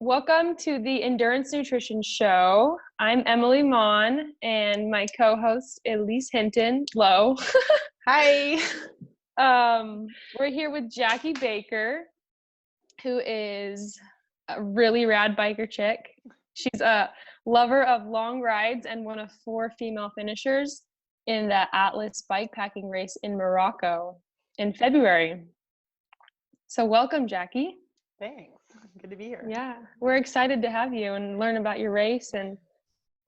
welcome to the Endurance Nutrition Show. I'm Emily Mon and my co-host Elise Hinton. Hello. Hi. We're here with Jackie Baker, who is a really rad biker chick. She's a lover of long rides and one of 4 female finishers in the Atlas bikepacking race in Morocco in February. So welcome, Jackie. Thanks. Good to be here. Yeah, we're excited to have you and learn about your race and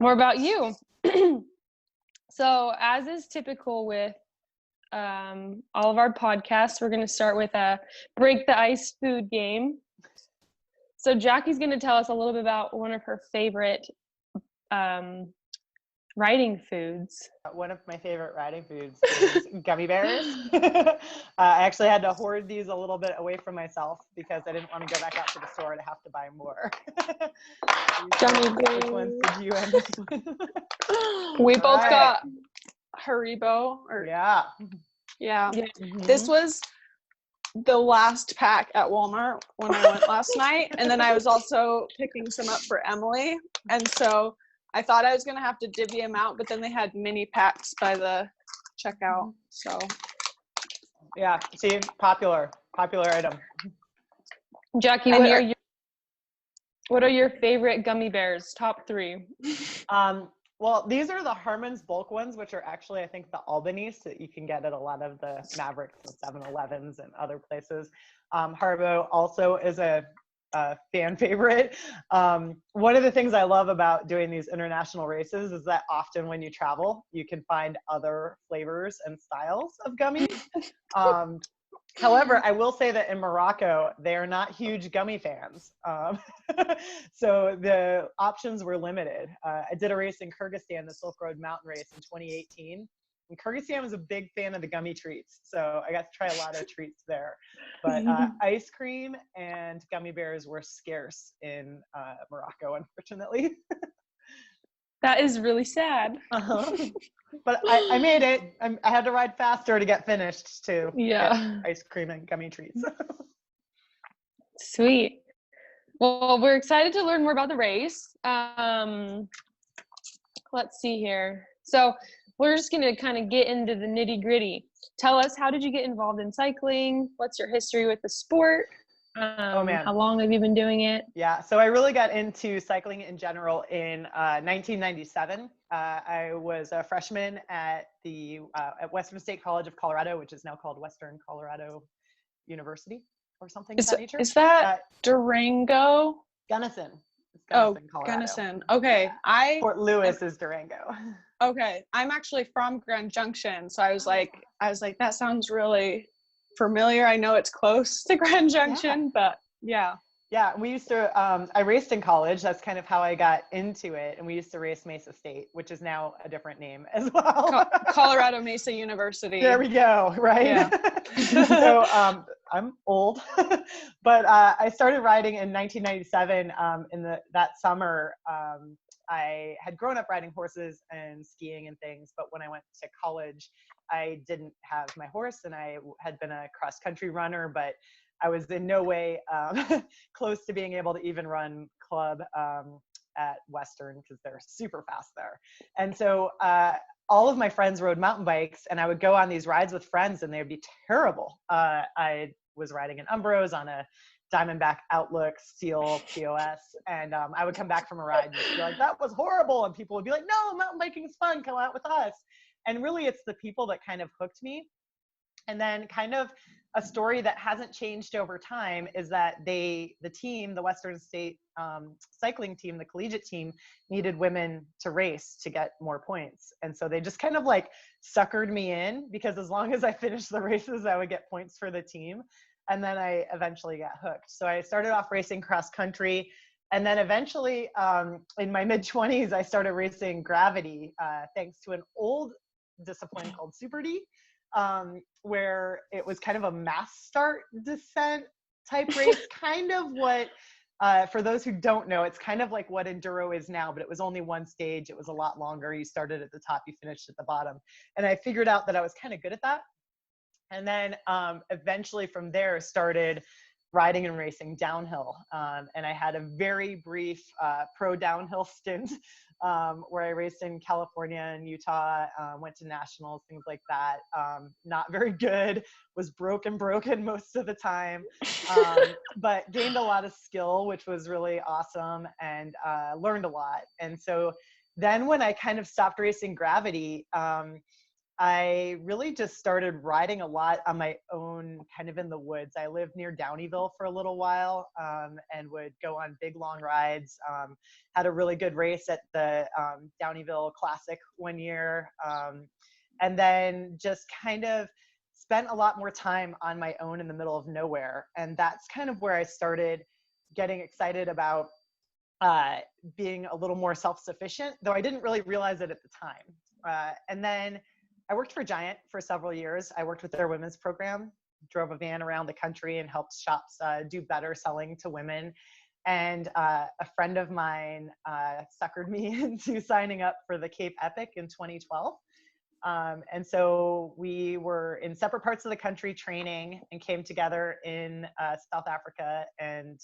more about you. So as is typical with all of our podcasts, we're going to start with a break the ice food game. So Jackie's going to tell us a little bit about one of her favorite riding foods. One of my favorite riding foods is gummy bears. I actually had to hoard these a little bit away from myself because I didn't want to go back out to the store to have to buy more. Gummy bears. Which ones did you end up with? We both got Haribo. Yeah. Mm-hmm. This was the last pack at Walmart when I went last night. And then I was also picking some up for Emily. And so I thought I was going to have to divvy them out, but then they had mini packs by the checkout. So yeah, see, popular item. Jackie, what are your favorite gummy bears? Top 3. Well, these are the Harmon's bulk ones, which are actually, I think, the Albany that you can get at a lot of the Mavericks and 7-Elevens and other places. Haribo also is a fan favorite. One of the things I love about doing these international races is that often when you travel, you can find other flavors and styles of gummies. However, I will say that in Morocco, they are not huge gummy fans. So the options were limited. I did a race in Kyrgyzstan, the Silk Road Mountain Race in 2018. And Kyrgyzstan was a big fan of the gummy treats. So I got to try a lot of treats there. But ice cream and gummy bears were scarce in Morocco, unfortunately. That is really sad. But I made it. I had to ride faster to get finished to get ice cream and gummy treats. Sweet. Well, we're excited to learn more about the race. Let's see here. So we're just going to kind of get into the nitty gritty. Tell us, how did you get involved in cycling? What's your history with the sport? Oh man, how long have you been doing it? Yeah, so I really got into cycling in general in 1997. I was a freshman at at Western State College of Colorado, which is now called Western Colorado University or something of that nature. Is that Durango? Gunnison. Colorado. Gunnison. Okay. Fort Lewis is Durango. Okay. I'm actually from Grand Junction, so I was like, that sounds really familiar. I know it's close to Grand Junction, but yeah. Yeah, we used to, I raced in college. That's kind of how I got into it. And we used to race Mesa State, which is now a different name as well. Colorado Mesa University. There we go, right? Yeah. So I'm old, but I started riding in 1997. That summer, I had grown up riding horses and skiing and things, but when I went to college, I didn't have my horse, and I had been a cross-country runner, but I was in no way close to being able to even run club at Western because they're super fast there. And so all of my friends rode mountain bikes, and I would go on these rides with friends, and they would be terrible. I was riding an Umbros on a Diamondback Outlook Steel POS, and I would come back from a ride and be like, that was horrible, and people would be like, no, mountain biking is fun, come out with us. And really it's the people that kind of hooked me. And then kind of a story that hasn't changed over time is that the team, the Western State cycling team, the collegiate team, needed women to race to get more points. And so they just kind of like suckered me in, because as long as I finished the races, I would get points for the team. And then I eventually got hooked. So I started off racing cross country. And then eventually in my mid-20s, I started racing gravity thanks to an old discipline called Super D, where it was kind of a mass start descent type race, kind of what, for those who don't know, it's kind of like what enduro is now, but it was only one stage. It was a lot longer. You started at the top, you finished at the bottom. And I figured out that I was kind of good at that. And then eventually from there started riding and racing downhill. And I had a very brief pro downhill stint where I raced in California and Utah, went to nationals, things like that. Not very good, was broken most of the time, but gained a lot of skill, which was really awesome, and learned a lot. And so then when I kind of stopped racing gravity, I really just started riding a lot on my own, kind of in the woods. I lived near Downeyville for a little while, and would go on big long rides. Had a really good race at the Downeyville Classic one year, and then just kind of spent a lot more time on my own in the middle of nowhere. And that's kind of where I started getting excited about being a little more self-sufficient, though I didn't really realize it at the time. And then I worked for Giant for several years. I worked with their women's program, drove a van around the country and helped shops do better selling to women. And a friend of mine suckered me into signing up for the Cape Epic in 2012. And so we were in separate parts of the country training and came together in South Africa and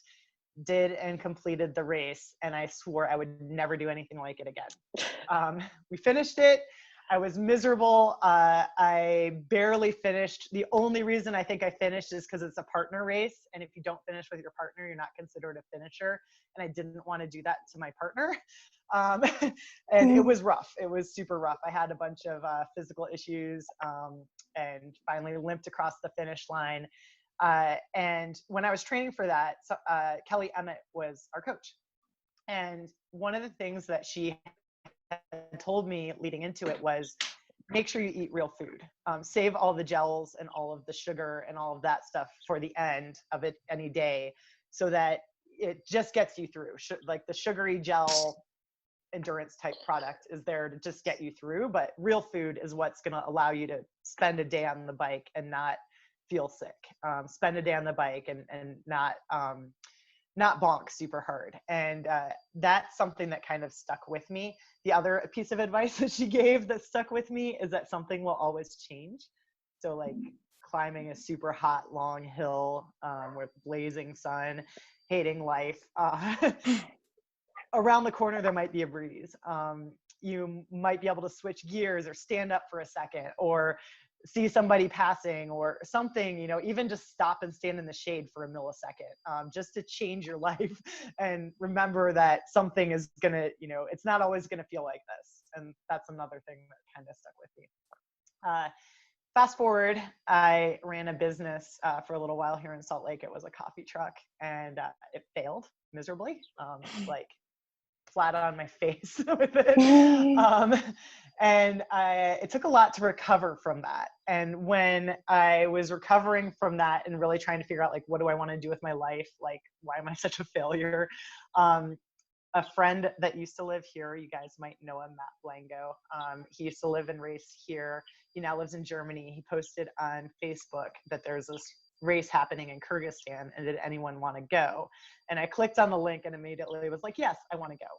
did and completed the race. And I swore I would never do anything like it again. We finished it. I was miserable. I barely finished. The only reason I think I finished is because it's a partner race. And if you don't finish with your partner, you're not considered a finisher. And I didn't want to do that to my partner. And it was rough. It was super rough. I had a bunch of physical issues, and finally limped across the finish line. And when I was training for that, Kelly Emmett was our coach. And one of the things that she told me leading into it was, make sure you eat real food. Save all the gels and all of the sugar and all of that stuff for the end of it any day, so that it just gets you through. Like the sugary gel endurance type product is there to just get you through, but real food is what's going to allow you to spend a day on the bike and not feel sick. Spend a day on the bike and not bonk super hard. And that's something that kind of stuck with me. The other piece of advice that she gave that stuck with me is that something will always change. So like climbing a super hot, long hill with blazing sun, hating life, around the corner, there might be a breeze. You might be able to switch gears or stand up for a second or see somebody passing or something, even just stop and stand in the shade for a millisecond, just to change your life and remember that something is gonna, it's not always gonna feel like this. And that's another thing that kind of stuck with me. Fast forward, I ran a business for a little while here in Salt Lake. It was a coffee truck, and it failed miserably, like flat on my face with it. And it took a lot to recover from that. And when I was recovering from that and really trying to figure out, like, what do I want to do with my life? Like, why am I such a failure? A friend that used to live here, you guys might know him, Matt Blango. He used to live and race here. He now lives in Germany. He posted on Facebook that there's this race happening in Kyrgyzstan, and did anyone want to go? And I clicked on the link and immediately was like, yes, I want to go.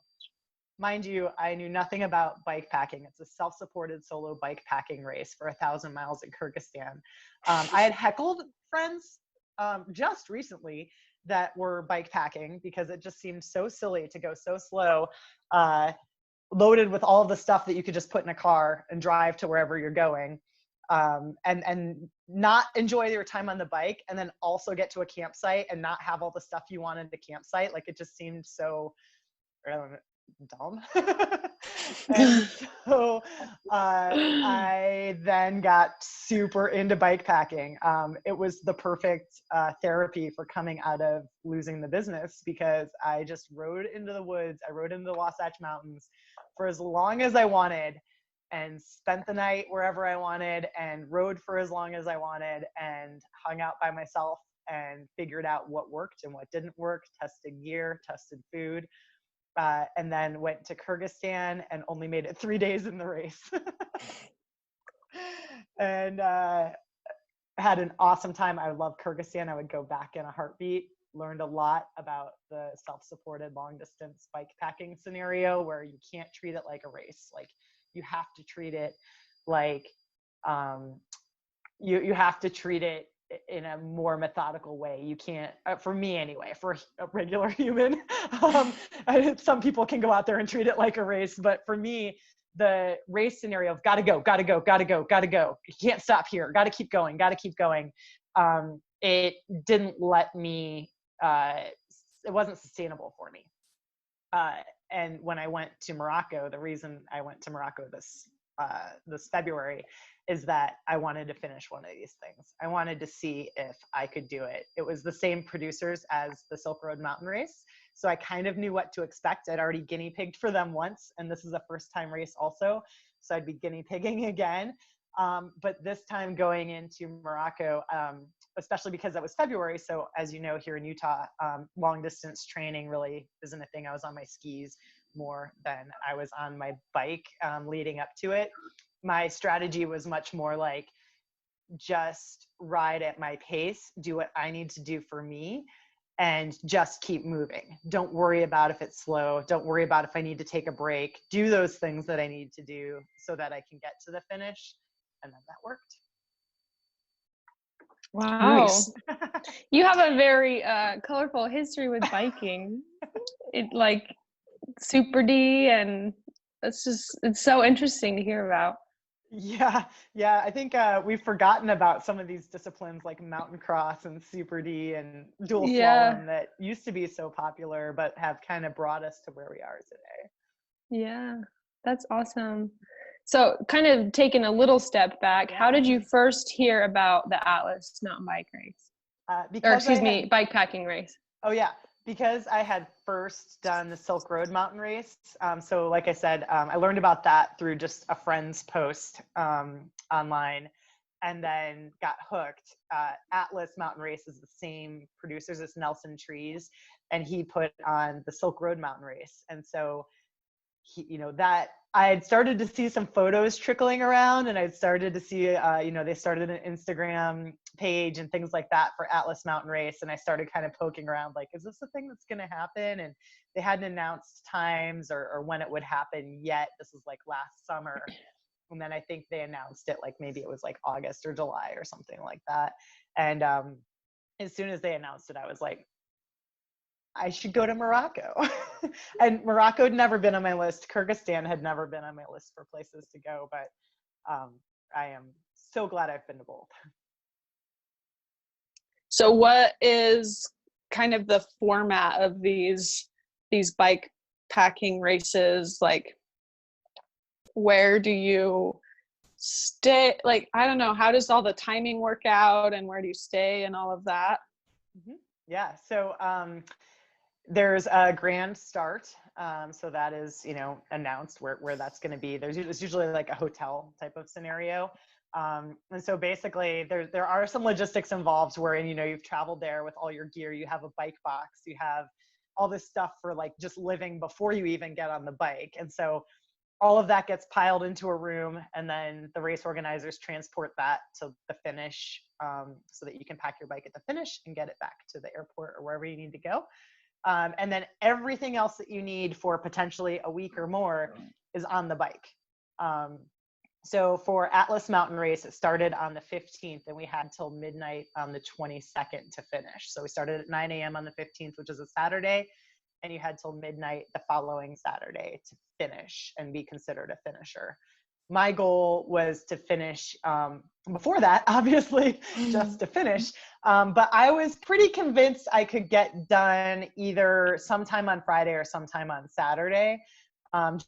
Mind you, I knew nothing about bike packing. It's a self-supported solo bike packing race for 1,000 miles in Kyrgyzstan. I had heckled friends just recently that were bike packing because it just seemed so silly to go so slow, loaded with all of the stuff that you could just put in a car and drive to wherever you're going, and not enjoy your time on the bike, and then also get to a campsite and not have all the stuff you want at the campsite. Like, it just seemed so, I don't know, dumb. And so I then got super into bike packing. It was the perfect therapy for coming out of losing the business, because I just rode into the woods. I rode into the Wasatch Mountains for as long as I wanted, and spent the night wherever I wanted, and rode for as long as I wanted, and hung out by myself and figured out what worked and what didn't work, tested gear, tested food. And then went to Kyrgyzstan and only made it 3 days in the race. And had an awesome time. I love Kyrgyzstan. I would go back in a heartbeat. Learned a lot about the self-supported long distance bike packing scenario, where you can't treat it like a race. Like, you have to treat it like, you have to treat it in a more methodical way. You can't, for me anyway, for a regular human, um, some people can go out there and treat it like a race, but for me, the race scenario of gotta go, gotta go, gotta go, gotta go, you can't stop here, gotta keep going, gotta keep going. It didn't let me, it wasn't sustainable for me. And when I went to Morocco, the reason I went to Morocco this February is that I wanted to finish one of these things. I wanted to see if I could do it. It was the same producers as the Silk Road Mountain Race, so I kind of knew what to expect. I'd already guinea pigged for them once, and this is a first time race also, so I'd be guinea pigging again. But this time going into Morocco, especially because it was February, so as you know, here in Utah, long distance training really isn't a thing. I was on my skis more than I was on my bike leading up to it. My strategy was much more like, just ride at my pace, do what I need to do for me, and just keep moving. Don't worry about if it's slow. Don't worry about if I need to take a break. Do those things that I need to do so that I can get to the finish. And then that worked. Wow. Nice. You have a very colorful history with biking. It like Super D, and it's so interesting to hear about. Yeah. I think we've forgotten about some of these disciplines like mountain cross and Super D and dual slalom that used to be so popular, but have kind of brought us to where we are today. Yeah, that's awesome. So kind of taking a little step back, how did you first hear about the Atlas mountain bike race? Bike packing race. Oh yeah, because I had first done the Silk Road Mountain Race. So like I said, I learned about that through just a friend's post online, and then got hooked. Atlas Mountain Race is the same producers as Nelson Trees, and he put on the Silk Road Mountain Race. And so that I had started to see some photos trickling around, and I'd started to see, they started an Instagram page and things like that for Atlas Mountain Race. And I started kind of poking around, like, is this a thing that's going to happen? And they hadn't announced times or when it would happen yet. This was like last summer. And then I think they announced it, like maybe it was like August or July or something like that. And as soon as they announced it, I was like, I should go to Morocco. And Morocco had never been on my list. Kyrgyzstan had never been on my list for places to go, but I am so glad I've been to both. So what is kind of the format of these bike packing races? Like, where do you stay? Like, I don't know, how does all the timing work out, and where do you stay and all of that? Mm-hmm. Yeah, so there's a grand start. So that is, announced where that's going to be. It's usually like a hotel type of scenario. And so basically there are some logistics involved wherein, you've traveled there with all your gear, you have a bike box, you have all this stuff for like just living before you even get on the bike. And so all of that gets piled into a room, and then the race organizers transport that to the finish, so that you can pack your bike at the finish and get it back to the airport or wherever you need to go. And then everything else that you need for potentially a week or more is on the bike. So for Atlas Mountain Race, it started on the 15th, and we had till midnight on the 22nd to finish. So we started at 9 a.m. on the 15th, which is a Saturday, and you had till midnight the following Saturday to finish and be considered a finisher. My goal was to finish before that, obviously, just to finish. But I was pretty convinced I could get done either sometime on Friday or sometime on Saturday,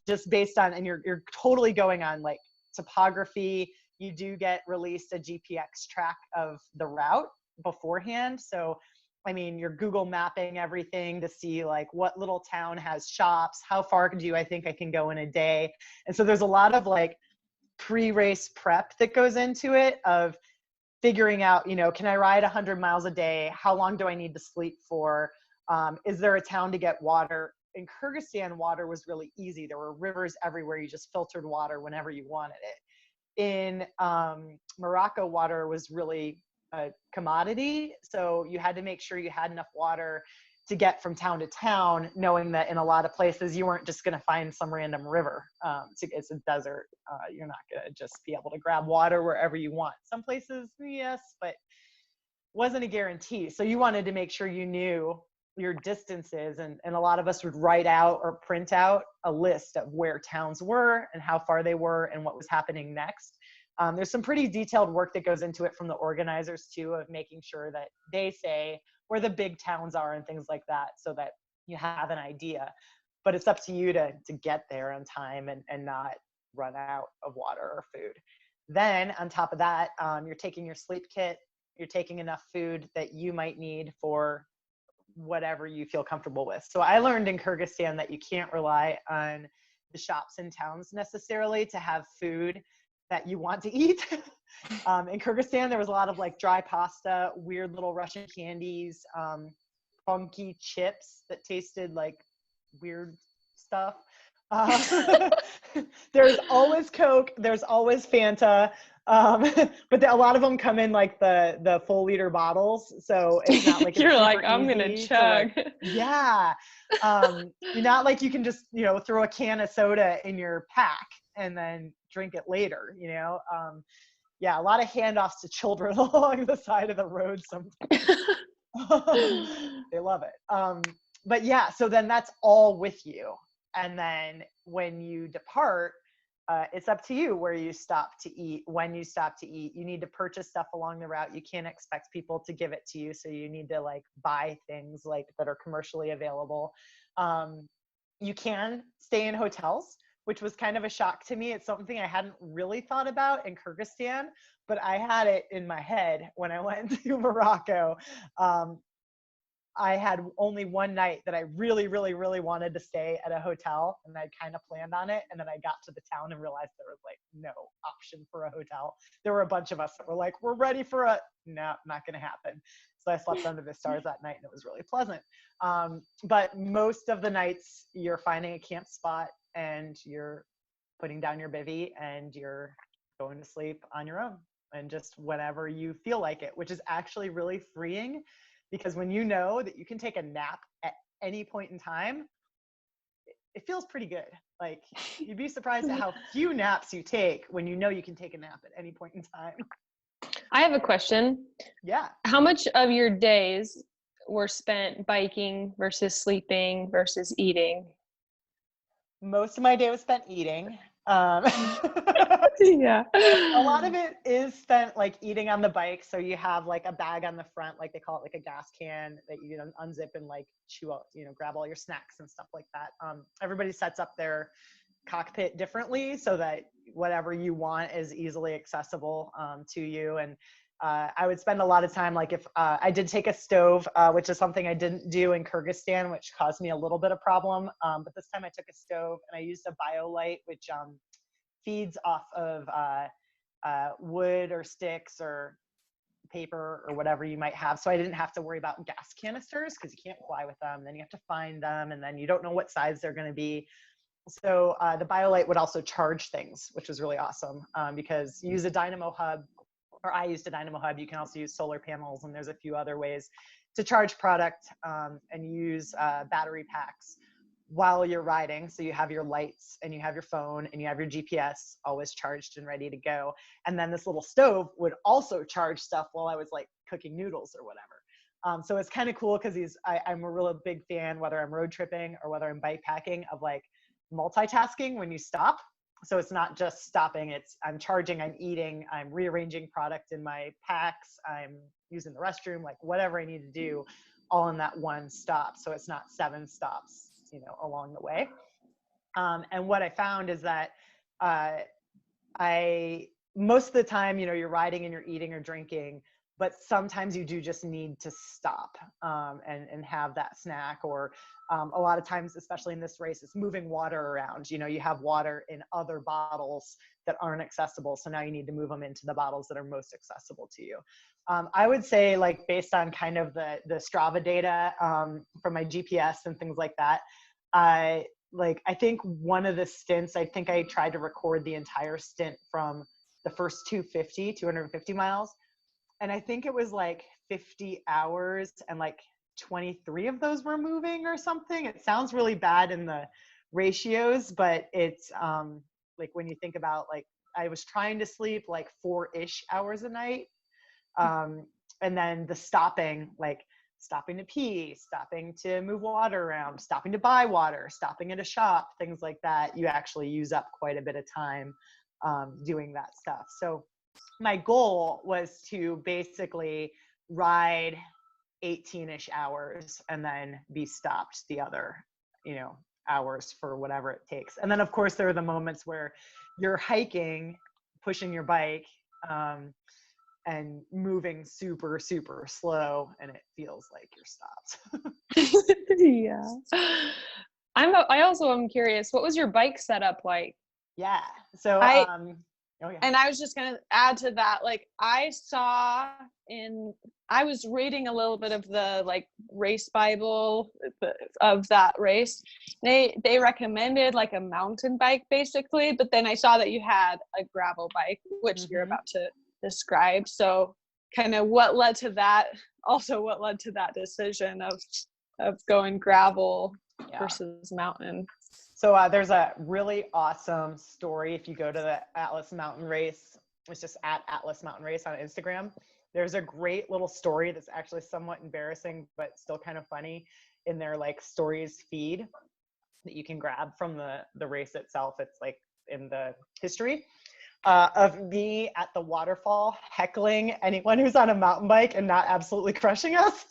just based on, and you're totally going on like topography. You do get released a GPX track of the route beforehand. So, I mean, you're Google mapping everything to see like what little town has shops, how far do I think I can go in a day. And so there's a lot of like pre-race prep that goes into it, of figuring out, can I ride 100 miles a day? How long do I need to sleep for? Is there a town to get water? In Kyrgyzstan, water was really easy. There were rivers everywhere. You just filtered water whenever you wanted it. In Morocco, water was really a commodity. So you had to make sure you had enough water to get from town to town, knowing that in a lot of places you weren't just going to find some random river. It's a desert. You're not going to just be able to grab water wherever you want. Some places, yes, but wasn't a guarantee. So you wanted to make sure you knew your distances, and a lot of us would write out or print out a list of where towns were and how far they were and what was happening next. There's some pretty detailed work that goes into it from the organizers too, of making sure that they say where the big towns are and things like that, so that you have an idea. But it's up to you to get there on time and not run out of water or food. Then on top of that, you're taking your sleep kit, you're taking enough food that you might need for whatever you feel comfortable with. So I learned in Kyrgyzstan that you can't rely on the shops in towns necessarily to have food that you want to eat. In Kyrgyzstan, there was a lot of like dry pasta, weird little Russian candies, funky chips that tasted like weird stuff. There's always Coke, there's always Fanta, but a lot of them come in like the full liter bottles, so it's not like you're it's like, I'm gonna chug. yeah. You're not like you can just, you know, throw a can of soda in your pack and then drink it later, you know. Yeah, a lot of handoffs to children along the side of the road sometimes. They love it. But yeah, so then that's all with you. And then when you depart, it's up to you where you stop to eat, when you stop to eat. You need to purchase stuff along the route. You can't expect people to give it to you. So you need to like buy things like that are commercially available. You can stay in hotels, which was kind of a shock to me. It's something I hadn't really thought about in Kyrgyzstan, but I had it in my head when I went to Morocco. I had only one night that I really, really, really wanted to stay at a hotel, and I kind of planned on it. And then I got to the town and realized there was like no option for a hotel. There were a bunch of us that were like, we're ready for no, not going to happen. So I slept under the stars that night, and it was really pleasant. But most of the nights you're finding a camp spot and you're putting down your bivvy and you're going to sleep on your own and just whenever you feel like it, which is actually really freeing. Because when you know that you can take a nap at any point in time, it feels pretty good. Like, you'd be surprised at how few naps you take when you know you can take a nap at any point in time. I have a question. Yeah. How much of your days were spent biking versus sleeping versus eating? Most of my day was spent eating. Yeah. A lot of it is spent like eating on the bike. So you have like a bag on the front, like they call it like a gas can that you unzip and like chew up, grab all your snacks and stuff like that. Everybody sets up their cockpit differently so that whatever you want is easily accessible to you. And I would spend a lot of time, like if I did take a stove, which is something I didn't do in Kyrgyzstan, which caused me a little bit of problem. But this time I took a stove and I used a BioLite, which feeds off of wood or sticks or paper or whatever you might have. So I didn't have to worry about gas canisters because you can't fly with them. Then you have to find them and then you don't know what size they're going to be. So the BioLite would also charge things, which was really awesome because you use a Dynamo Hub, or I used a Dynamo Hub. You can also use solar panels, and there's a few other ways to charge product and use battery packs while you're riding. So you have your lights and you have your phone and you have your GPS always charged and ready to go. And then this little stove would also charge stuff while I was like cooking noodles or whatever. So it's kind of cool because I'm a real big fan, whether I'm road tripping or whether I'm bike packing, of like multitasking when you stop. So it's not just stopping, it's I'm charging, I'm eating, I'm rearranging product in my packs, I'm using the restroom, like whatever I need to do all in that one stop. So it's not 7 stops, along the way. And what I found is that most of the time, you're riding and you're eating or drinking, but sometimes you do just need to stop and have that snack. Or a lot of times, especially in this race, it's moving water around. You have water in other bottles that aren't accessible. So now you need to move them into the bottles that are most accessible to you. I would say, like, based on kind of the Strava data from my GPS and things like that, I think one of the stints, I think I tried to record the entire stint from the first 250 miles. And I think it was like 50 hours and like 23 of those were moving or something. It sounds really bad in the ratios, but it's like when you think about, like, I was trying to sleep like 4-ish hours a night. And then the stopping, like stopping to pee, stopping to move water around, stopping to buy water, stopping at a shop, things like that, you actually use up quite a bit of time doing that stuff. So my goal was to basically ride 18-ish hours and then be stopped the other, hours for whatever it takes. And then of course there are the moments where you're hiking, pushing your bike, and moving super, super slow, and it feels like you're stopped. Yeah. I also am curious, what was your bike setup like? Yeah. So, I oh yeah. And I was just going to add to that, like I was reading a little bit of the like race Bible of that race. They recommended like a mountain bike basically, but then I saw that you had a gravel bike, which you're about to describe. So kind of what led to that decision of going gravel versus mountain? So there's a really awesome story. If you go to the Atlas Mountain Race, it's just at Atlas Mountain Race on Instagram. There's a great little story that's actually somewhat embarrassing, but still kind of funny in their like stories feed that you can grab from the race itself. It's like in the history of me at the waterfall heckling anyone who's on a mountain bike and not absolutely crushing us,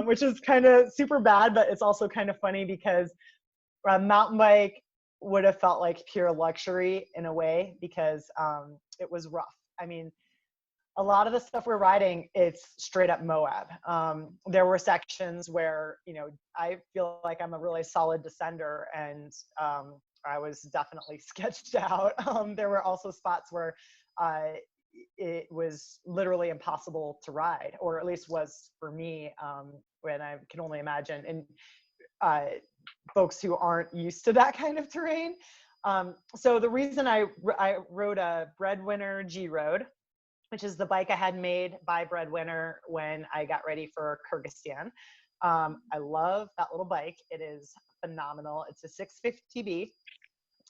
which is kind of super bad, but it's also kind of funny because a mountain bike would have felt like pure luxury in a way because it was rough. I mean, a lot of the stuff we're riding, it's straight up Moab. There were sections where, I feel like I'm a really solid descender, and I was definitely sketched out. There were also spots where it was literally impossible to ride, or at least was for me, when I can only imagine. And folks who aren't used to that kind of terrain. So the reason I rode a Breadwinner G Road, which is the bike I had made by Breadwinner when I got ready for Kyrgyzstan. I love that little bike. It is phenomenal. It's a 650B.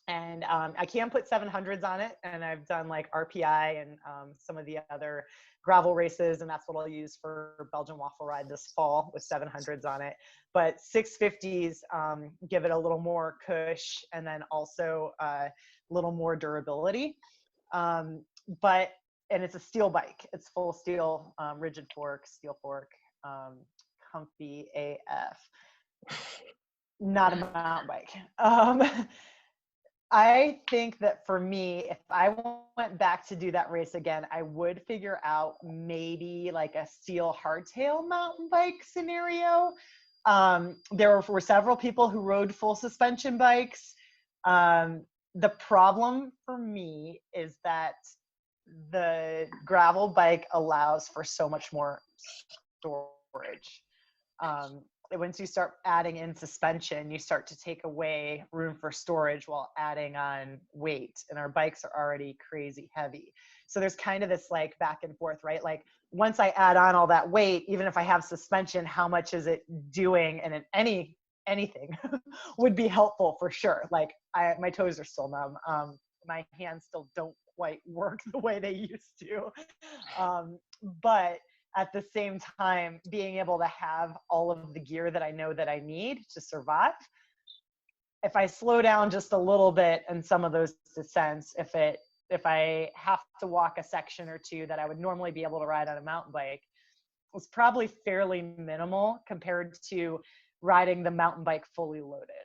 And I can put 700s on it, and I've done like RPI and some of the other gravel races, and that's what I'll use for Belgian Waffle Ride this fall with 700s on it. But 650s give it a little more cush, and then also a little more durability. And it's a steel bike. It's full steel, rigid fork, steel fork, comfy AF. Not a mountain bike. I think that for me, if I went back to do that race again, I would figure out maybe like a steel hardtail mountain bike scenario. There were several people who rode full suspension bikes. The problem for me is that the gravel bike allows for so much more storage. Once you start adding in suspension, you start to take away room for storage while adding on weight. And our bikes are already crazy heavy. So there's kind of this like back and forth, right? Like once I add on all that weight, even if I have suspension, how much is it doing? And anything would be helpful for sure. Like my toes are still numb. My hands still don't quite work the way they used to. But at the same time, being able to have all of the gear that I know that I need to survive. If I slow down just a little bit in some of those descents, if I have to walk a section or two that I would normally be able to ride on a mountain bike, it's probably fairly minimal compared to riding the mountain bike fully loaded.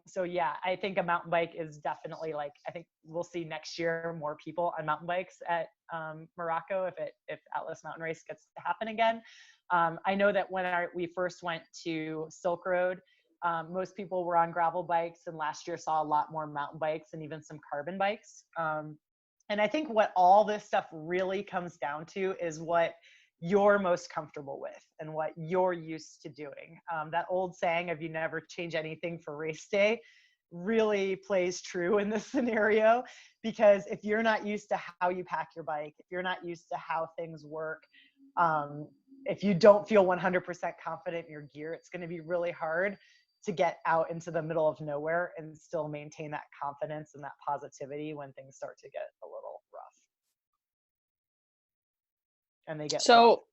So yeah, I think a mountain bike is definitely like, I think we'll see next year more people on mountain bikes at Morocco if Atlas Mountain Race gets to happen again. I know that when we first went to Silk Road, most people were on gravel bikes, and last year saw a lot more mountain bikes and even some carbon bikes. And I think what all this stuff really comes down to is what you're most comfortable with and what you're used to doing. That old saying of you never change anything for race day really plays true in this scenario, because if you're not used to how you pack your bike, if you're not used to how things work, if you don't feel 100% confident in your gear, it's going to be really hard to get out into the middle of nowhere and still maintain that confidence and that positivity when things start to get a little rough. and they get soft. So,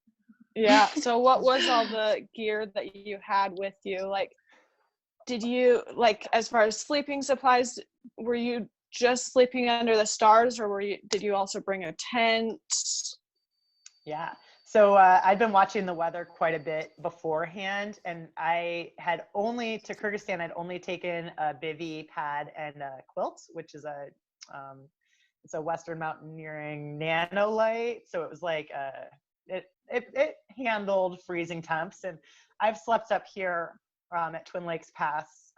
yeah. So what was all the gear that you had with you? Like, did you, like, as far as sleeping supplies, were you just sleeping under the stars, or did you also bring a tent? Yeah. So I'd been watching the weather quite a bit beforehand, and to Kyrgyzstan, I'd only taken a bivy pad and a quilt, which is it's a Western mountaineering nanolite. So it was like it handled freezing temps, and I've slept up here at Twin Lakes Pass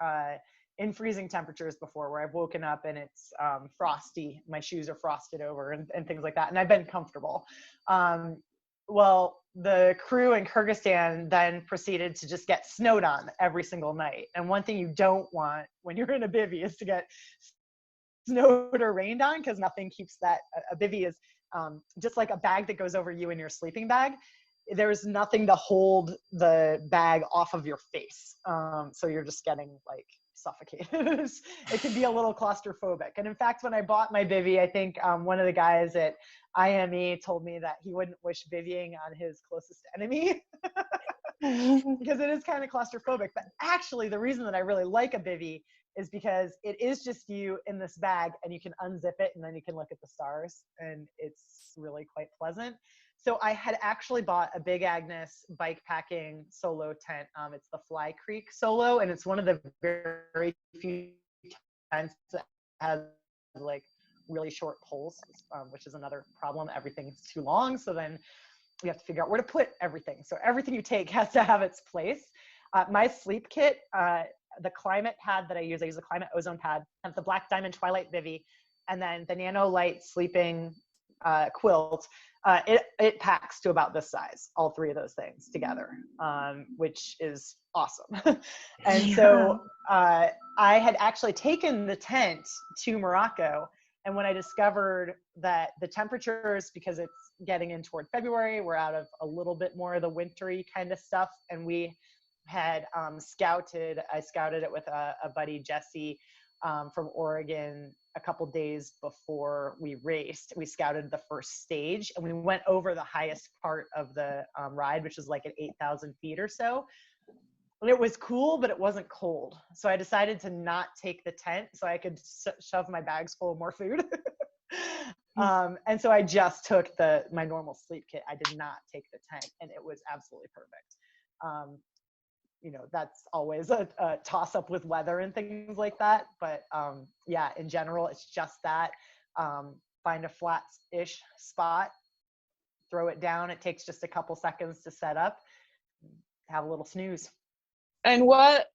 in freezing temperatures before, where I've woken up and it's frosty. My shoes are frosted over and things like that, and I've been comfortable. Well, the crew in Kyrgyzstan then proceeded to just get snowed on every single night. And one thing you don't want when you're in a bivy is to get snowed or rained on, because nothing keeps that. A bivy is just like a bag that goes over you in your sleeping bag. There's nothing to hold the bag off of your face. So you're just getting like suffocated. It can be a little claustrophobic. And in fact, when I bought my bivy, I think one of the guys at IME told me that he wouldn't wish bivvying on his closest enemy because it is kind of claustrophobic. But actually, the reason that I really like a bivy is because it is just you in this bag, and you can unzip it and then you can look at the stars, and it's really quite pleasant. So I had actually bought a Big Agnes bike packing solo tent. It's the Fly Creek Solo, and it's one of the very few tents that has like really short poles, which is another problem. Everything's too long, so then you have to figure out where to put everything. So everything you take has to have its place. My sleep kit, the climate pad that I use the Climate Ozone pad, and the Black Diamond Twilight Bivy, and then the Nanolite sleeping quilt. It packs to about this size, all three of those things together, which is awesome. And so I had actually taken the tent to Morocco, and when I discovered that the temperatures, because it's getting in toward February, we're out of a little bit more of the wintry kind of stuff, and we had I scouted it with a buddy, Jesse, from Oregon a couple days before we raced. We scouted the first stage, and we went over the highest part of the ride, which is like at 8,000 feet or so. And it was cool, but it wasn't cold. So I decided to not take the tent so I could shove my bags full of more food. And so I just took my normal sleep kit. I did not take the tent, and it was absolutely perfect. That's always a toss up with weather and things like that. But yeah, in general, it's just that. Find a flat-ish spot, throw it down. It takes just a couple seconds to set up. Have a little snooze. And what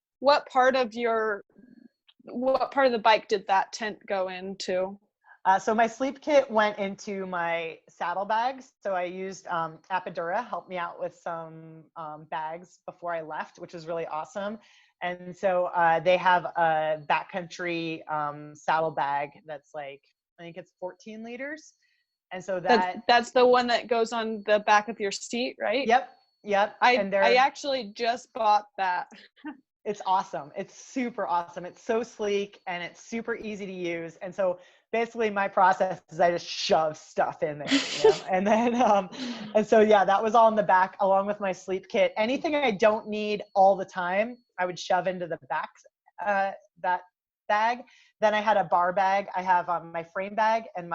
part of the bike did that tent go into? So my sleep kit went into my saddlebags. So I used Apidura, helped me out with some bags before I left, which was really awesome. And so they have a backcountry saddlebag that's like, I think it's 14 liters. And so that's the one that goes on the back of your seat, right? Yep. I actually just bought that. It's awesome. It's super awesome. It's so sleek and it's super easy to use. And so basically my process is I just shove stuff in there, and then, and so, yeah, that was all in the back along with my sleep kit. Anything I don't need all the time, I would shove into the back, that bag. Then I had a bar bag. I have my frame bag and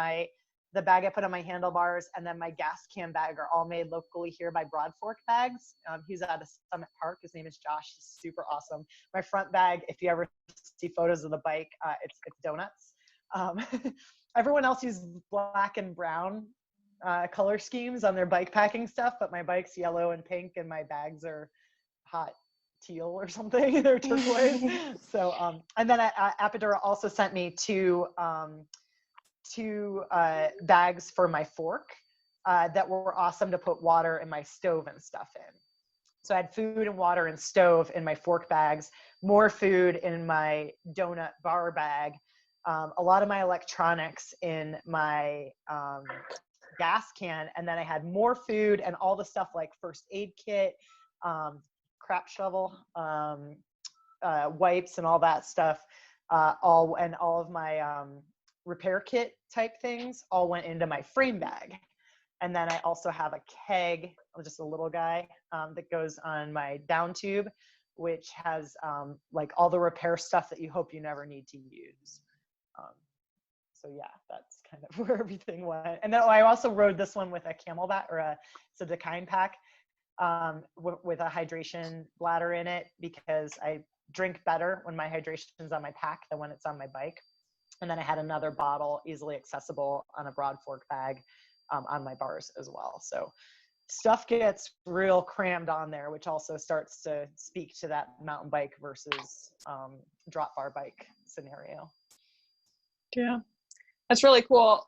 the bag I put on my handlebars, and then my gas can bag are all made locally here by Broad Fork Bags. He's out of Summit Park. His name is Josh. He's super awesome. My front bag, if you ever see photos of the bike, it's donuts. Everyone else uses black and brown color schemes on their bike packing stuff, but my bike's yellow and pink, and my bags are hot teal or something. They're turquoise. So, and then Apidura also sent me two bags for my fork that were awesome to put water in my stove and stuff in. So I had food and water and stove in my fork bags, more food in my donut bar bag, a lot of my electronics in my gas can, and then I had more food and all the stuff like first aid kit, crap shovel, wipes and all that stuff, all of my repair kit type things all went into my frame bag. And then I also have a keg, just a little guy, that goes on my down tube, which has like all the repair stuff that you hope you never need to use. So yeah, that's kind of where everything went. And then I also rode this one with a Camelback, or it's a Dakine pack, with a hydration bladder in it, because I drink better when my hydration's on my pack than when it's on my bike. And then I had another bottle easily accessible on a broad fork bag on my bars as well. So stuff gets real crammed on there, which also starts to speak to that mountain bike versus drop bar bike scenario. Yeah, that's really cool.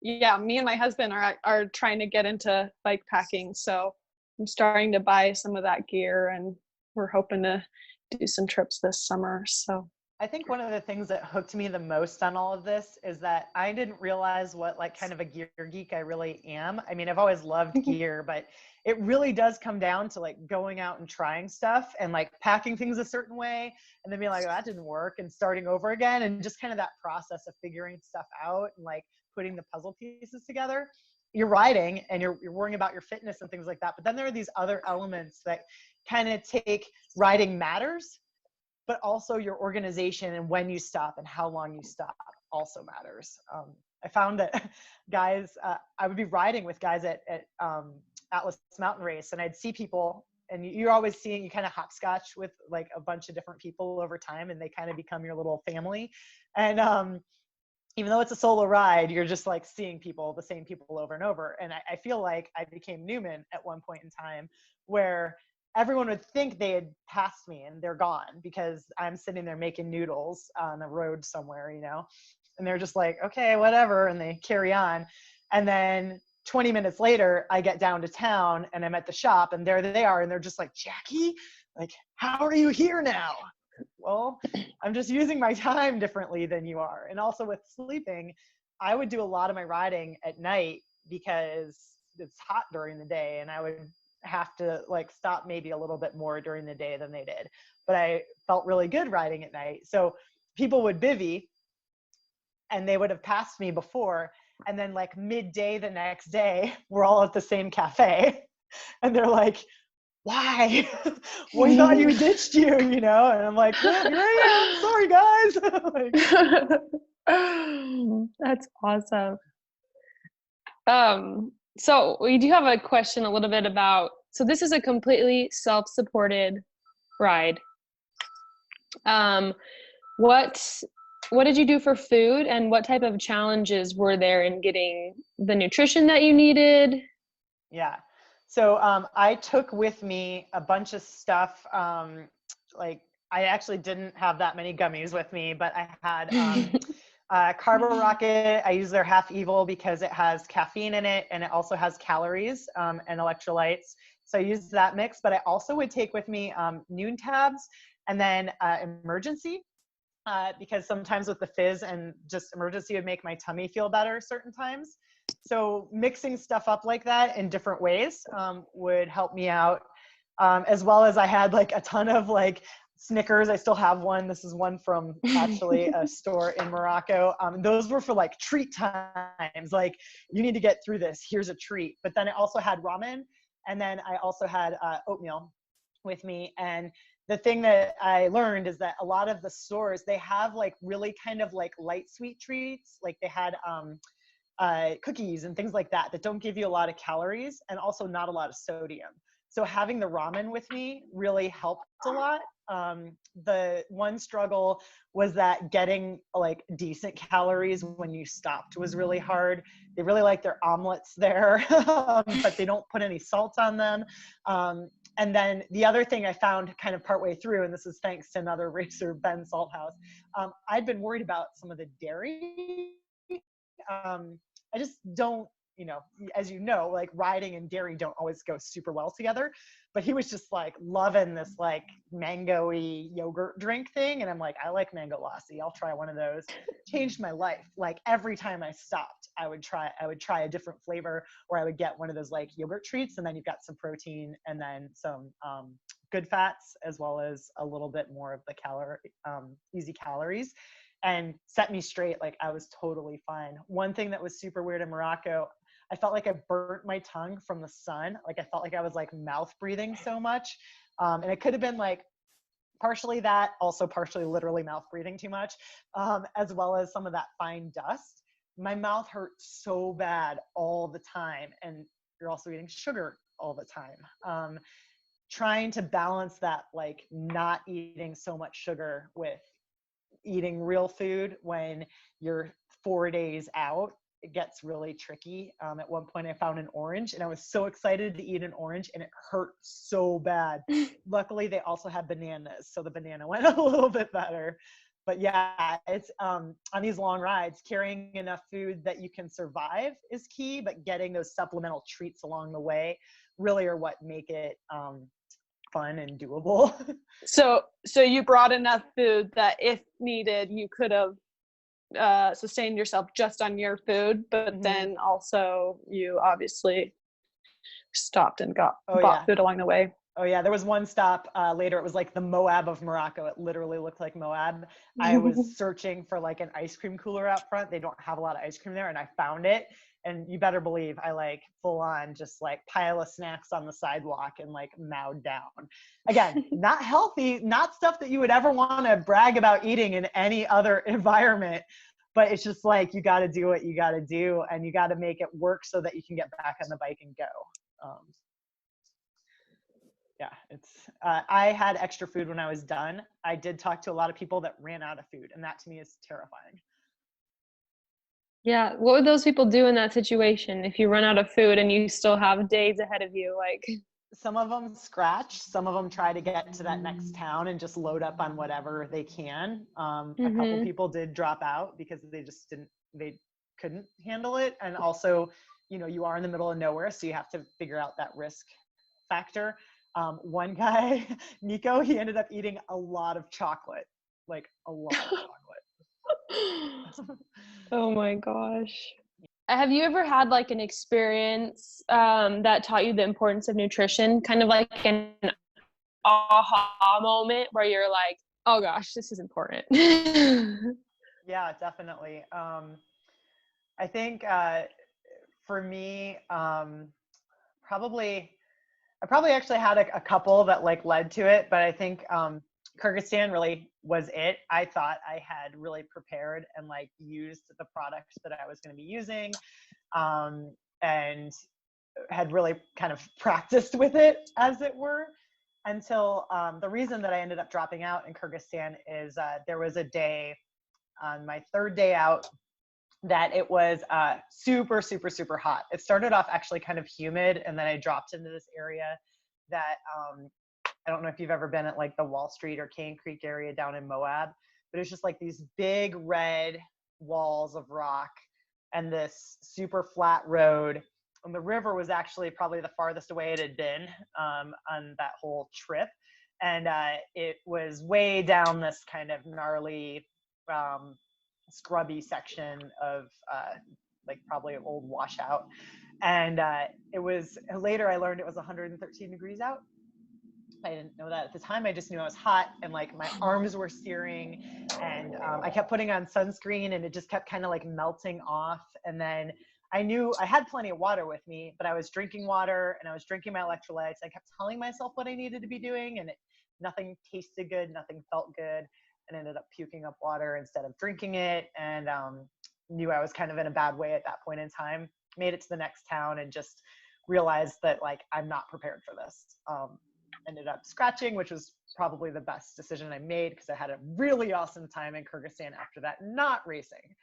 Yeah, me and my husband are trying to get into bike packing, so I'm starting to buy some of that gear, and we're hoping to do some trips this summer. So I think one of the things that hooked me the most on all of this is that I didn't realize what like kind of a gear geek I really am. I mean, I've always loved gear, but it really does come down to like going out and trying stuff and like packing things a certain way and then being like, oh, that didn't work, and starting over again, and just kind of that process of figuring stuff out and like putting the puzzle pieces together. You're riding and you're worrying about your fitness and things like that. But then there are these other elements that kind of take riding matters, but also your organization and when you stop and how long you stop also matters. I found that guys, I would be riding with guys at Atlas Mountain Race, and I'd see people, and you're always seeing, you kind of hopscotch with like a bunch of different people over time, and they kind of become your little family. And even though it's a solo ride, you're just like seeing people, the same people over and over. And I feel like I became Newman at one point in time, where everyone would think they had passed me and they're gone because I'm sitting there making noodles on a road somewhere, you know, and they're just like, okay, whatever. And they carry on. And then 20 minutes later, I get down to town and I'm at the shop, and there they are. And they're just like, Jackie, like, how are you here now? Well, I'm just using my time differently than you are. And also with sleeping, I would do a lot of my riding at night because it's hot during the day, and I would have to like stop maybe a little bit more during the day than they did. But I felt really good riding at night. So people would bivvy and they would have passed me before, and then like midday the next day, we're all at the same cafe and they're like, why? We thought you ditched you, you know? And I'm like, well, here I am. Sorry, guys. Like, that's awesome. So we do have a question a little bit about, so this is a completely self-supported ride. What did you do for food, and what type of challenges were there in getting the nutrition that you needed? Yeah. So I took with me a bunch of stuff. Like I actually didn't have that many gummies with me, but I had Carbo Rocket. I use their Half Evil because it has caffeine in it, and it also has calories and electrolytes. So I used that mix, but I also would take with me Noon Tabs, and then Emergency, because sometimes with the fizz and just Emergency would make my tummy feel better certain times. So mixing stuff up like that in different ways would help me out. As well as I had like a ton of like Snickers. I still have one. This is one from actually a store in Morocco. Those were for like treat times. Like, you need to get through this. Here's a treat. But then I also had ramen, and then I also had oatmeal with me. And the thing that I learned is that a lot of the stores, they have like really kind of like light sweet treats. Like they had cookies and things like that that don't give you a lot of calories and also not a lot of sodium. So having the ramen with me really helped a lot. The one struggle was that getting like decent calories when you stopped was really hard. They really like their omelets there, but they don't put any salt on them. And then the other thing I found kind of partway through, and this is thanks to another racer, Ben Salthouse, I'd been worried about some of the dairy. I just don't, you know, as you know, like riding and dairy don't always go super well together. But he was just like loving this like mango-y yogurt drink thing. And I'm like, I like mango lassi. I'll try one of those. Changed my life. Like every time I stopped, I would try a different flavor, or I would get one of those like yogurt treats. And then you've got some protein and then some good fats, as well as a little bit more of the easy calories, and set me straight. Like I was totally fine. One thing that was super weird in Morocco, I felt like I burnt my tongue from the sun. Like I felt like I was like mouth breathing so much. And it could have been like partially that, also partially literally mouth breathing too much, as well as some of that fine dust. My mouth hurt so bad all the time. And you're also eating sugar all the time. Trying to balance that, like not eating so much sugar with eating real food when you're 4 days out, it gets really tricky. At one point I found an orange and I was so excited to eat an orange and it hurt so bad. Luckily they also had bananas, so the banana went a little bit better. But yeah, it's on these long rides, carrying enough food that you can survive is key, but getting those supplemental treats along the way really are what make it fun and doable. So you brought enough food that if needed, you could have sustained yourself just on your food, but then also you obviously stopped and bought food along the way. Oh yeah, there was one stop later. It was like the Moab of Morocco. It literally looked like Moab. I was searching for like an ice cream cooler out front. They don't have a lot of ice cream there, and I found it. And you better believe I like full on just like pile of snacks on the sidewalk and like mowed down. Again, not healthy, not stuff that you would ever want to brag about eating in any other environment. But it's just like, you got to do what you got to do, and you got to make it work so that you can get back on the bike and go. Yeah, I had extra food when I was done. I did talk to a lot of people that ran out of food, and that to me is terrifying. Yeah. What would those people do in that situation if you run out of food and you still have days ahead of you? Like, some of them scratch, some of them try to get to that next town and just load up on whatever they can. A couple people did drop out because they couldn't handle it. And also, you are in the middle of nowhere, so you have to figure out that risk factor. One guy, Nico, he ended up eating a lot of chocolate, like a lot of chocolate. oh my gosh. Have you ever had like an experience that taught you the importance of nutrition? Kind of like an aha moment where you're like, oh gosh, this is important. Yeah, definitely. I think for me, I probably actually had a couple that like led to it, but I think Kyrgyzstan really was it. I thought I had really prepared and like used the products that I was going to be using, and had really kind of practiced with it, as it were, until the reason that I ended up dropping out in Kyrgyzstan is there was a day on my third day out that it was super, super, super hot. It started off actually kind of humid, and then I dropped into this area that I don't know if you've ever been at like the Wall Street or Cane Creek area down in Moab, but it's just like these big red walls of rock and this super flat road. And the river was actually probably the farthest away it had been on that whole trip. And it was way down this kind of gnarly, scrubby section of like probably an old washout. And it was, later I learned it was 113 degrees out. I didn't know that at the time. I just knew I was hot, and like my arms were searing, and I kept putting on sunscreen, and it just kept kind of like melting off. And then I knew I had plenty of water with me, but I was drinking water and I was drinking my electrolytes. I kept telling myself what I needed to be doing, and nothing tasted good, nothing felt good, and ended up puking up water instead of drinking it. And knew I was kind of in a bad way at that point in time. Made it to the next town and just realized that like I'm not prepared for this. Ended up scratching, which was probably the best decision I made because I had a really awesome time in Kyrgyzstan after that, not racing.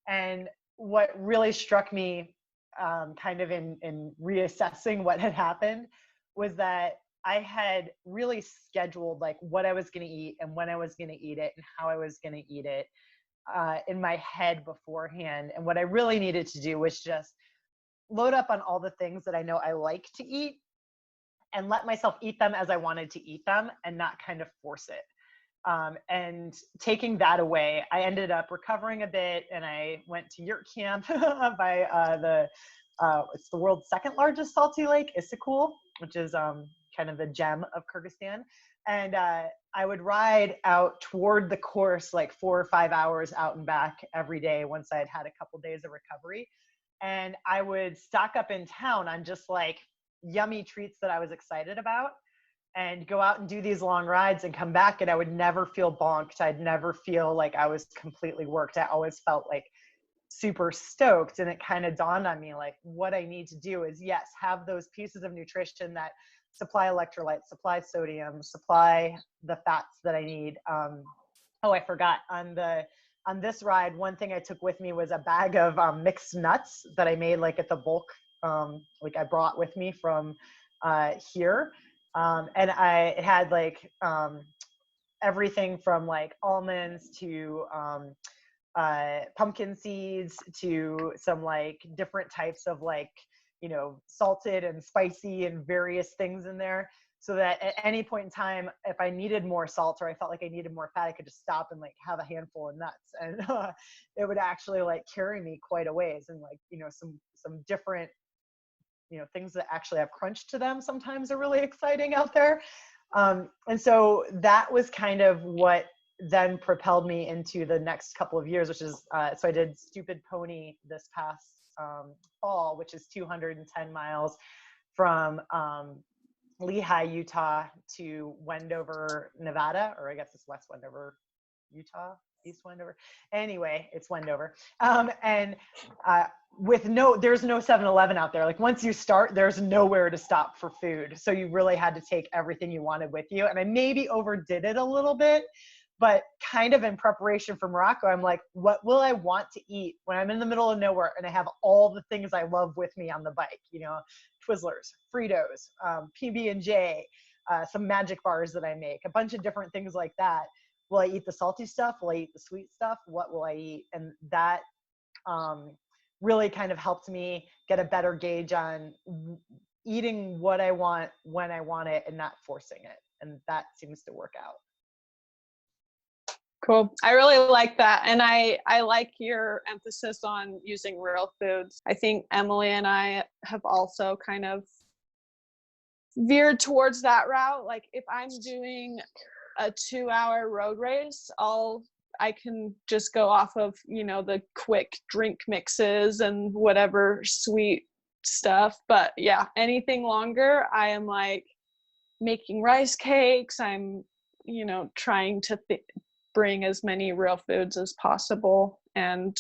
And what really struck me kind of in reassessing what had happened was that I had really scheduled like what I was going to eat and when I was going to eat it and how I was going to eat it in my head beforehand. And what I really needed to do was just load up on all the things that I know I like to eat and let myself eat them as I wanted to eat them and not kind of force it. And taking that away, I ended up recovering a bit, and I went to yurt camp by it's the world's second largest salty lake, Issyk, which is kind of the gem of Kyrgyzstan. And I would ride out toward the course like 4 or 5 hours out and back every day once I had had a couple days of recovery. and I would stock up in town on just like yummy treats that I was excited about, and go out and do these long rides and come back, and I would never feel bonked. I'd never feel like I was completely worked. I always felt like super stoked. And it kind of dawned on me, like, what I need to do is, yes, have those pieces of nutrition that supply electrolytes, supply sodium, supply the fats that I need. Oh, I forgot, on this ride, one thing I took with me was a bag of mixed nuts that I made like at the bulk, like I brought with me from here. And it had like everything from like almonds to pumpkin seeds to some like different types of like, salted and spicy and various things in there. So that at any point in time, if I needed more salt or I felt like I needed more fat, I could just stop and like have a handful of nuts, and it would actually like carry me quite a ways. And like, some different, things that actually have crunch to them sometimes are really exciting out there. And so that was kind of what then propelled me into the next couple of years, which is, so I did Stupid Pony this past fall, which is 210 miles from Lehi, Utah to Wendover, Nevada, or I guess it's West Wendover, Utah, East Wendover. Anyway, it's Wendover. And there's no 7-Eleven out there. Like once you start, there's nowhere to stop for food. So you really had to take everything you wanted with you. And I maybe overdid it a little bit, but kind of in preparation for Morocco, I'm like, what will I want to eat when I'm in the middle of nowhere and I have all the things I love with me on the bike, Twizzlers, Fritos, PB&J, some magic bars that I make, a bunch of different things like that. Will I eat the salty stuff? Will I eat the sweet stuff? What will I eat? And that really kind of helped me get a better gauge on eating what I want when I want it and not forcing it. And that seems to work out. Cool. I really like that. And I like your emphasis on using real foods. I think Emily and I have also kind of veered towards that route. Like if I'm doing a 2-hour road race, I can just go off of, the quick drink mixes and whatever sweet stuff. But yeah, anything longer, I am like making rice cakes. I'm, trying to bring as many real foods as possible. And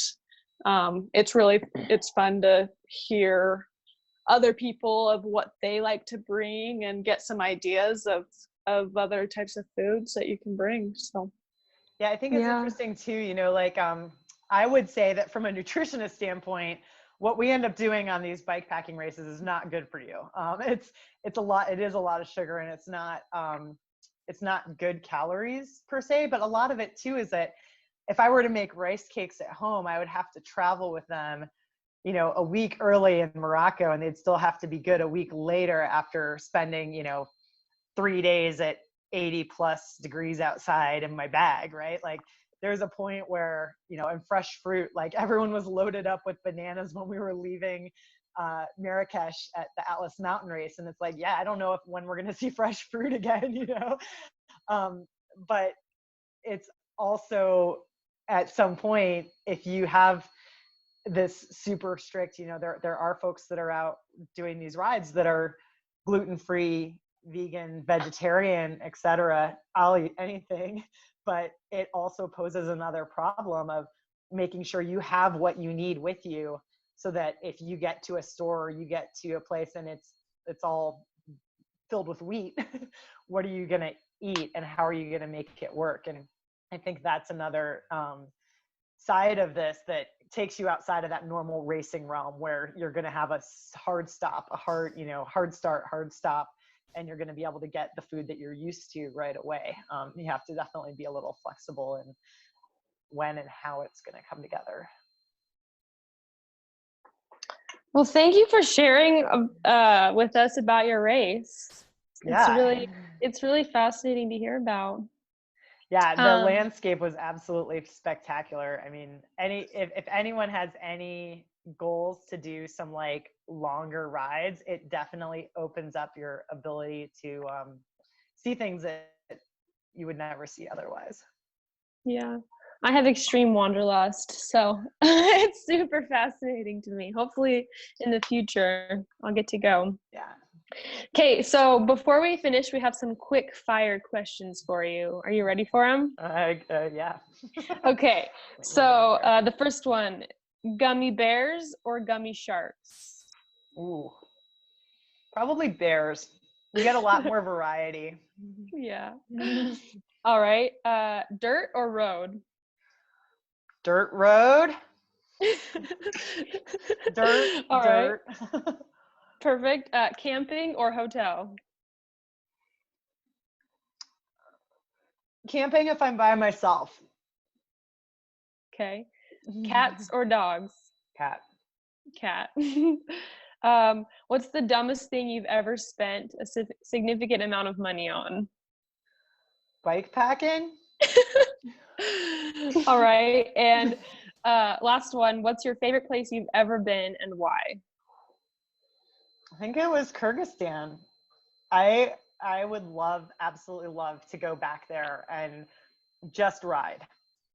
it's fun to hear other people of what they like to bring and get some ideas of other types of foods that you can bring. So yeah, I think it's interesting too, like I would say that from a nutritionist standpoint, what we end up doing on these bike packing races is not good for you. It is a lot of sugar, and it's not good calories per se, but a lot of it too is that if I were to make rice cakes at home, I would have to travel with them, a week early in Morocco, and they'd still have to be good a week later after spending, 3 days at 80 plus degrees outside in my bag, right? Like there's a point where, and fresh fruit, like everyone was loaded up with bananas when we were leaving Marrakesh at the Atlas Mountain Race. And it's like, yeah, I don't know when we're going to see fresh fruit again, but it's also at some point, if you have this super strict, there are folks that are out doing these rides that are gluten-free, vegan, vegetarian, etc. I'll eat anything, but it also poses another problem of making sure you have what you need with you, so that if you get to a store or you get to a place and it's all filled with wheat, what are you going to eat and how are you going to make it work? And I think that's another side of this that takes you outside of that normal racing realm, where you're going to have a hard stop, hard start, hard stop, and you're going to be able to get the food that you're used to right away. You have to definitely be a little flexible in when and how it's going to come together. Well, thank you for sharing with us about your race. Yeah. It's really fascinating to hear about. Yeah, the landscape was absolutely spectacular. I mean, if anyone has any goals to do some like longer rides, it definitely opens up your ability to see things that you would never see otherwise. Yeah. I have extreme wanderlust, so it's super fascinating to me. Hopefully, in the future, I'll get to go. Yeah. Okay, so before we finish, we have some quick fire questions for you. Are you ready for them? Yeah. Okay, so the first one, gummy bears or gummy sharks? Ooh, probably bears. We get a lot more variety. Yeah. All right, dirt or road? Dirt road. Dirt. All right, Dirt. perfect. Camping or hotel? Camping if I'm by myself. Okay. Cats or dogs? Cat. Cat. What's the dumbest thing you've ever spent a significant amount of money on? Bike packing. All right. And last one, what's your favorite place you've ever been and why? I think it was Kyrgyzstan. I would absolutely love to go back there and just ride.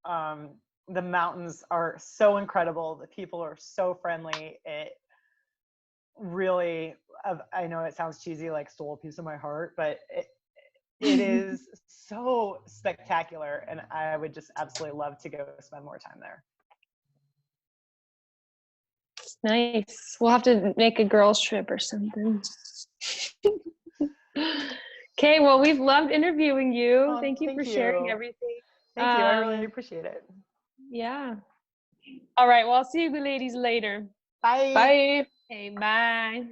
The mountains are so incredible. The people are so friendly. It really, I know it sounds cheesy, like stole a piece of my heart, but it is so spectacular, and I would just absolutely love to go spend more time there. Nice. We'll have to make a girls trip or something. Okay, well, we've loved interviewing you. Oh, Thank you for sharing everything. Thank you. I really appreciate it. Yeah. All right. Well, I'll see you ladies later. Bye. Bye. Okay, bye.